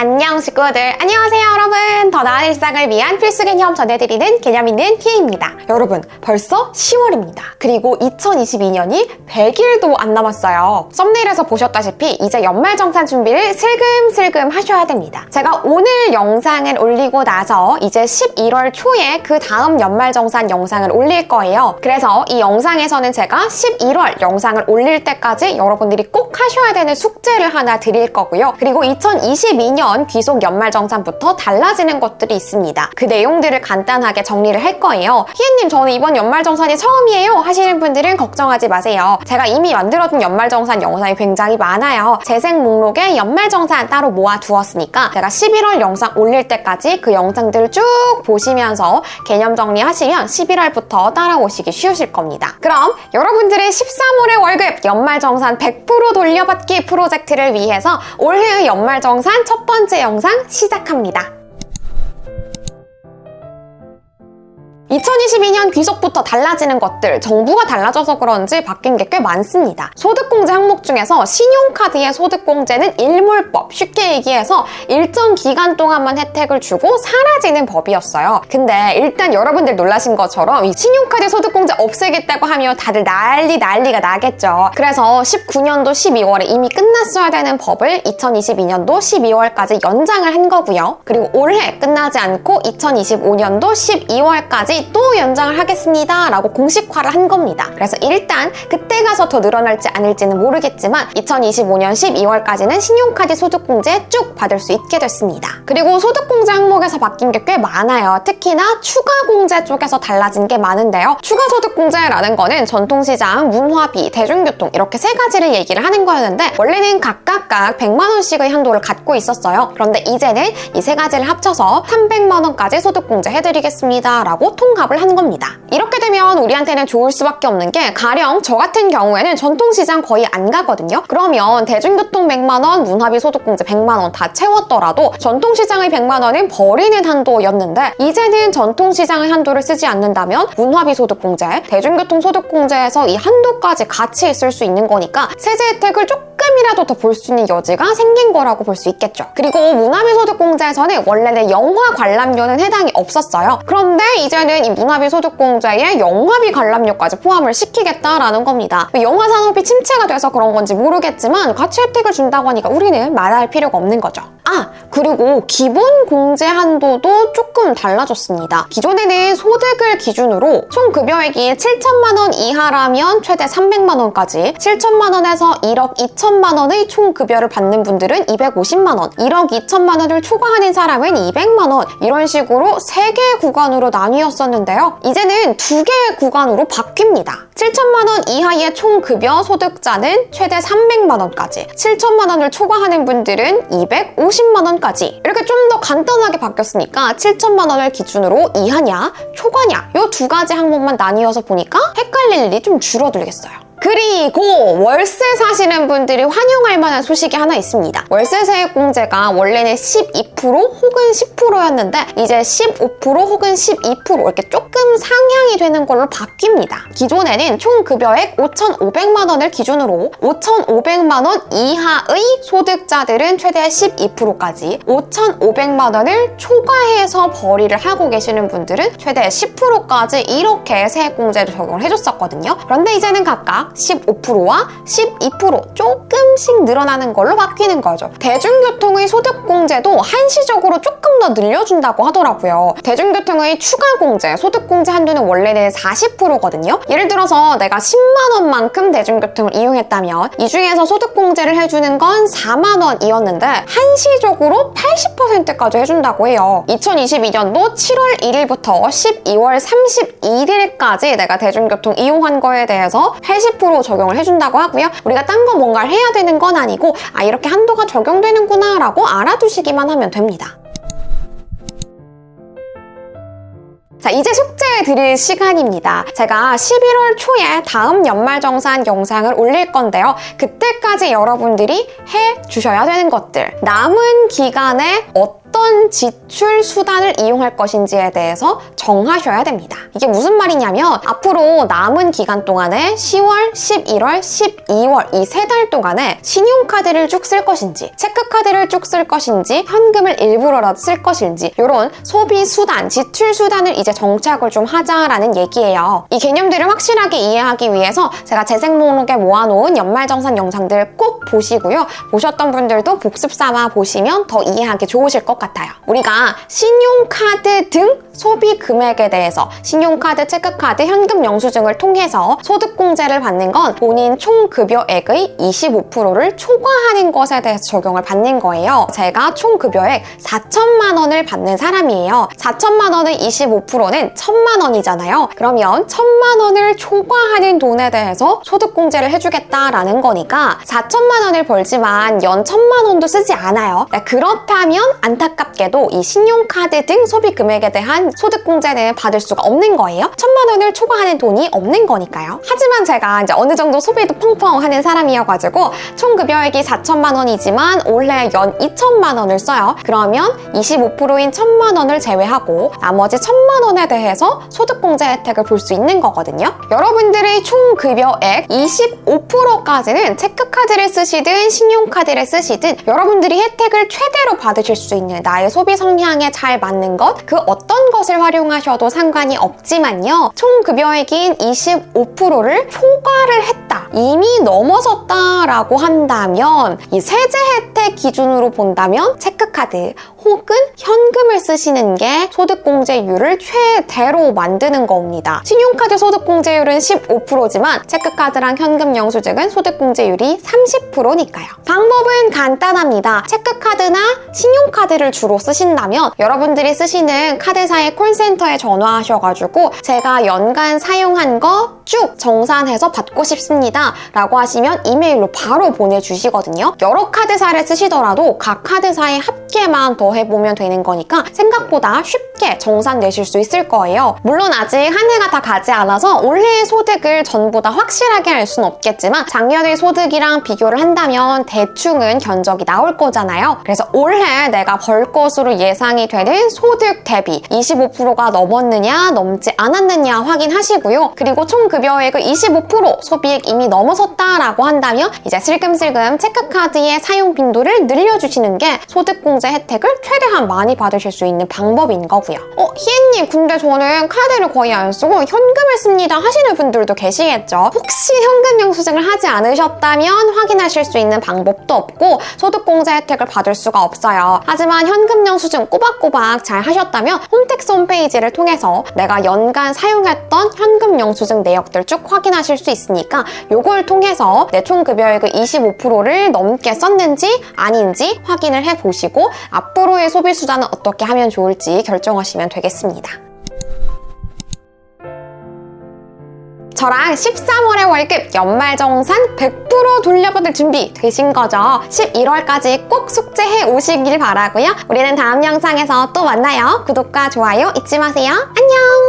안녕 식구들, 안녕하세요 여러분. 더 나은 일상을 위한 필수 개념 전해드리는 개념 있는 키입니다. 여러분, 벌써 10월입니다. 그리고 2022년이 100일도 안 남았어요. 썸네일에서 보셨다시피 이제 연말정산 준비를 슬금슬금 하셔야 됩니다. 제가 오늘 영상을 올리고 나서 이제 11월 초에 그 다음 연말정산 영상을 올릴 거예요. 그래서 이 영상에서는 제가 11월 영상을 올릴 때까지 여러분들이 꼭 하셔야 되는 숙제를 하나 드릴 거고요. 그리고 2022년 귀속 연말정산부터 달라지는 것들이 있습니다. 그 내용들을 간단하게 정리를 할 거예요. 희애님, 저는 이번 연말정산이 처음이에요 하시는 분들은 걱정하지 마세요. 제가 이미 만들어둔 연말정산 영상이 굉장히 많아요. 재생 목록에 연말정산 따로 모아두었으니까 제가 11월 영상 올릴 때까지 그 영상들을 쭉 보시면서 개념 정리하시면 11월부터 따라오시기 쉬우실 겁니다. 그럼 여러분들의 13월의 월급 연말정산 100% 돌려받기 프로젝트를 위해서 올해의 연말정산 첫 번째 영상 시작합니다. 2022년 귀속부터 달라지는 것들, 정부가 달라져서 그런지 바뀐 게 꽤 많습니다. 소득공제 항목 중에서 신용카드의 소득공제는 일몰법, 쉽게 얘기해서 일정 기간 동안만 혜택을 주고 사라지는 법이었어요. 근데 일단 여러분들 놀라신 것처럼 이 신용카드 소득공제 없애겠다고 하면 다들 난리가 나겠죠. 그래서 19년도 12월에 이미 끝났어야 되는 법을 2022년도 12월까지 연장을 한 거고요. 그리고 올해 끝나지 않고 2025년도 12월까지 또 연장을 하겠습니다 라고 공식화를 한 겁니다. 그래서 일단 그때 가서 더 늘어날지 않을지는 모르겠지만 2025년 12월까지는 신용카드 소득공제 쭉 받을 수 있게 됐습니다. 그리고 소득공제 항목에서 바뀐 게 꽤 많아요. 특히나 추가공제 쪽에서 달라진 게 많은데요. 추가소득공제라는 거는 전통시장, 문화비, 대중교통 이렇게 세 가지를 얘기를 하는 거였는데 원래는 각각 100만 원씩의 한도를 갖고 있었어요. 그런데 이제는 이 세 가지를 합쳐서 300만 원까지 소득공제 해드리겠습니다 라고 통합을 한 겁니다. 이렇게 되면 우리한테는 좋을 수밖에 없는 게 가령 저 같은 경우에는 전통시장 거의 안 가거든요. 그러면 대중교통 100만 원, 문화비 소득공제 100만 원 다 채웠더라도 전통시장의 100만 원은 버리는 한도였는데 이제는 전통시장의 한도를 쓰지 않는다면 문화비 소득공제, 대중교통 소득공제에서 이 한도까지 같이 쓸 수 있는 거니까 세제 혜택을 조금이라도 더 볼 수 있는 여지가 생긴 거라고 볼 수 있겠죠. 그리고 문화비 소득공제에서는 원래는 영화 관람료는 해당이 없었어요. 그런데 이제는 이 문화비 소득공제에 영화비 관람료까지 포함을 시키겠다라는 겁니다. 영화 산업이 침체가 돼서 그런 건지 모르겠지만 같이 혜택을 준다고 하니까 우리는 말할 필요가 없는 거죠. 그리고 기본 공제 한도도 조금 달라졌습니다. 기존에는 소득을 기준으로 총 급여액이 7천만 원 이하라면 최대 300만 원까지, 7천만 원에서 1억 2천만 원의 총 급여를 받는 분들은 250만 원, 1억 2천만 원을 초과하는 사람은 200만 원, 이런 식으로 3개의 구간으로 나뉘었었는데요. 이제는 2개의 구간으로 바뀝니다. 7천만 원 이하의 총 급여 소득자는 최대 300만 원까지, 7천만 원을 초과하는 분들은 250만 원까지, 이렇게 좀 더 간단하게 바뀌었으니까 7천만 원을 기준으로 이하냐, 초과냐, 이 두 가지 항목만 나뉘어서 보니까 헷갈릴 일이 좀 줄어들겠어요. 그리고 월세 사시는 분들이 환영할 만한 소식이 하나 있습니다. 월세 세액 공제가 원래는 12% 혹은 10%였는데 이제 15% 혹은 12% 이렇게 조금 상향이 되는 걸로 바뀝니다. 기존에는 총 급여액 5,500만 원을 기준으로 5,500만 원 이하의 소득자들은 최대 12%까지, 5,500만 원을 초과해서 벌이를 하고 계시는 분들은 최대 10%까지 이렇게 세액 공제를 적용을 해줬었거든요. 그런데 이제는 각각 15%와 12% 조금씩 늘어나는 걸로 바뀌는 거죠. 대중교통의 소득공제도 한시적으로 조금 더 늘려준다고 하더라고요. 대중교통의 추가공제, 소득공제 한도는 원래는 40%거든요. 예를 들어서 내가 10만 원만큼 대중교통을 이용했다면 이 중에서 소득공제를 해주는 건 4만 원이었는데 한시적으로 80%까지 해준다고 해요. 2022년도 7월 1일부터 12월 31일까지 내가 대중교통 이용한 거에 대해서 80% 적용을 해준다고 하고요. 우리가 딴 거 뭔가를 해야 되는 건 아니고 이렇게 한도가 적용되는구나 라고 알아두시기만 하면 됩니다. 자, 이제 숙제 드릴 시간입니다. 제가 11월 초에 다음 연말정산 영상을 올릴 건데요. 그때까지 여러분들이 해주셔야 되는 것들, 남은 기간에 어떤 어떤 지출 수단을 이용할 것인지에 대해서 정하셔야 됩니다. 이게 무슨 말이냐면 앞으로 남은 기간 동안에 10월, 11월, 12월 이 3달 동안에 신용카드를 쭉 쓸 것인지 체크카드를 쭉 쓸 것인지 현금을 일부러라도 쓸 것인지 이런 소비 수단, 지출 수단을 이제 정착을 좀 하자라는 얘기예요. 이 개념들을 확실하게 이해하기 위해서 제가 재생 목록에 모아놓은 연말정산 영상들 꼭 보시고요. 보셨던 분들도 복습 삼아 보시면 더 이해하기 좋으실 것 같아요. 우리가 신용카드 등 소비 금액에 대해서 신용카드, 체크카드, 현금 영수증을 통해서 소득공제를 받는 건 본인 총급여액의 25%를 초과하는 것에 대해서 적용을 받는 거예요. 제가 총급여액 4천만 원을 받는 사람이에요. 4천만 원의 25%는 1천만 원이잖아요. 그러면 1천만 원을 초과하는 돈에 대해서 소득공제를 해주겠다라는 거니까 4천만 원을 벌지만 연 1천만 원도 쓰지 않아요. 그렇다면 안타깝게도 이 신용카드 등 소비 금액에 대한 소득공제는 받을 수가 없는 거예요. 1천만 원을 초과하는 돈이 없는 거니까요. 하지만 제가 이제 어느 정도 소비도 펑펑 하는 사람이어가지고 총급여액이 4천만 원이지만 올해 연 2천만 원을 써요. 그러면 25%인 1천만 원을 제외하고 나머지 1천만 원에 대해서 소득공제 혜택을 볼 수 있는 거거든요. 여러분들의 총급여액 25%까지는 체크카드를 쓰시든 신용카드를 쓰시든 여러분들이 혜택을 최대로 받으실 수 있는 나의 소비 성향에 잘 맞는 것, 그 어떤 것을 활용하셔도 상관이 없지만요. 총급여액인 25%를 초과를 했다. 이미 넘어섰다라고 한다면 이 세제 혜택 기준으로 본다면 체크카드 혹은 현금을 쓰시는 게 소득공제율을 최대로 만드는 겁니다. 신용카드 소득공제율은 15%지만 체크카드랑 현금 영수증은 소득공제율이 30%니까요. 방법은 간단합니다. 체크카드나 신용카드를 주로 쓰신다면 여러분들이 쓰시는 카드사의 콜센터에 전화하셔가지고 제가 연간 사용한 거 쭉 정산해서 받고 싶습니다 라고 하시면 이메일로 바로 보내주시거든요. 여러 카드사를 쓰시더라도 각 카드사의 합계만 더해보면 되는 거니까 생각보다 쉽게 정산되실 수 있을 거예요. 물론 아직 한 해가 다 가지 않아서 올해의 소득을 전부 다 확실하게 알 수는 없겠지만 작년의 소득이랑 비교를 한다면 대충은 견적이 나올 거잖아요. 그래서 올해 내가 벌 것으로 예상이 되는 소득 대비 25%가 넘었느냐 넘지 않았느냐 확인하시고요. 그리고 총급여액의 25% 소비액 이미 넘어섰다라고 한다면 이제 슬금슬금 체크카드의 사용 빈도를 늘려주시는 게 소득공제 혜택을 최대한 많이 받으실 수 있는 방법인 거고요. 희애님 근데 저는 카드를 거의 안 쓰고 현금을 씁니다 하시는 분들도 계시겠죠. 혹시 현금 영수증을 하지 않으셨다면 확인하실 수 있는 방법도 없고 소득공제 혜택을 받을 수가 없어요. 하지만 현금 영수증 꼬박꼬박 잘 하셨다면 홈택스 홈페이지를 통해서 내가 연간 사용했던 현금 영수증 내역들 쭉 확인하실 수 있으니까 요걸 통해서 내 총급여액의 25%를 넘게 썼는지 아닌지 확인을 해보시고 앞으로의 소비 수단은 어떻게 하면 좋을지 결정하시면 되겠습니다. 저랑 13월의 월급 연말정산 100% 돌려받을 준비 되신 거죠? 11월까지 꼭 숙제해 오시길 바라고요. 우리는 다음 영상에서 또 만나요. 구독과 좋아요 잊지 마세요. 안녕!